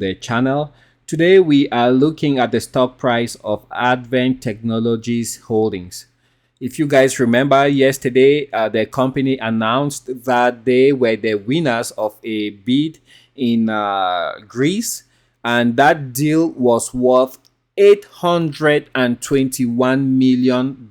the channel. Today we are looking at the stock price of Advent Technologies Holdings. If you guys remember, yesterday the company announced that they were the winners of a bid in Greece, and that deal was worth $821 million,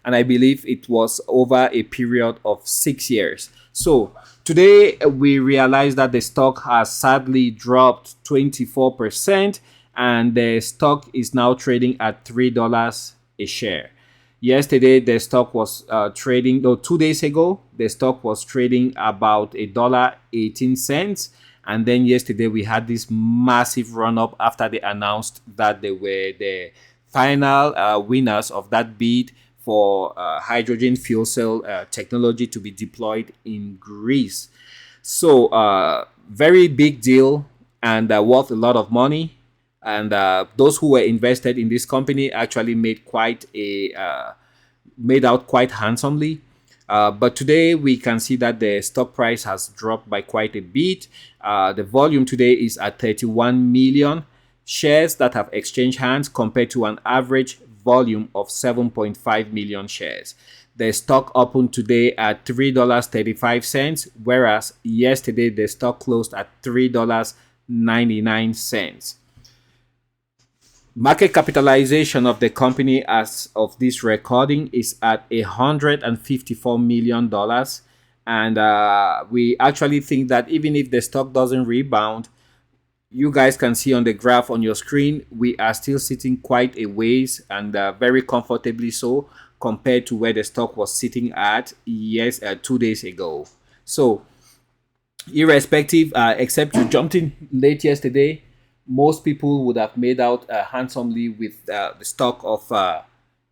and I believe it was over a period of 6 years. So today we realize that the stock has sadly dropped 24%, and the stock is now trading at $3 a share. Yesterday the stock was trading, 2 days ago the stock was trading about $1.18, and then yesterday we had this massive run up after they announced that they were the final winners of that bid for hydrogen fuel cell technology to be deployed in Greece. So very big deal, and worth a lot of money. And those who were invested in this company actually made out quite handsomely. But today we can see that the stock price has dropped by quite a bit. The volume today is at 31 million shares that have exchanged hands, compared to an average volume of 7.5 million shares. The stock opened today at $3.35, whereas yesterday the stock closed at $3.99. Market capitalization of the company as of this recording is at $154 million. And we actually think that even if the stock doesn't rebound, you guys can see on the graph on your screen, we are still sitting quite a ways, and very comfortably so, compared to where the stock was sitting at 2 days ago. So irrespective, except you jumped in late yesterday, most people would have made out handsomely with the stock of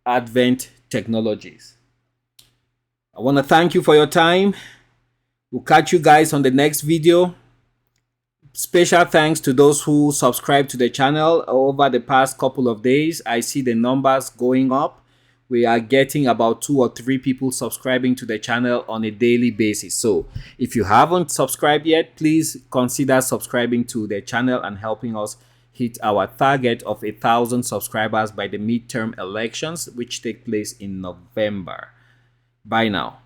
Advent Technologies. I want to thank you for your time. We'll catch you guys on the next video. Special thanks to those who subscribed to the channel over the past couple of days. I see the numbers going up. We are getting about 2 or 3 people subscribing to the channel on a daily basis. So if you haven't subscribed yet, please consider subscribing to the channel and helping us hit our target of 1,000 subscribers by the midterm elections, which take place in November. Bye now.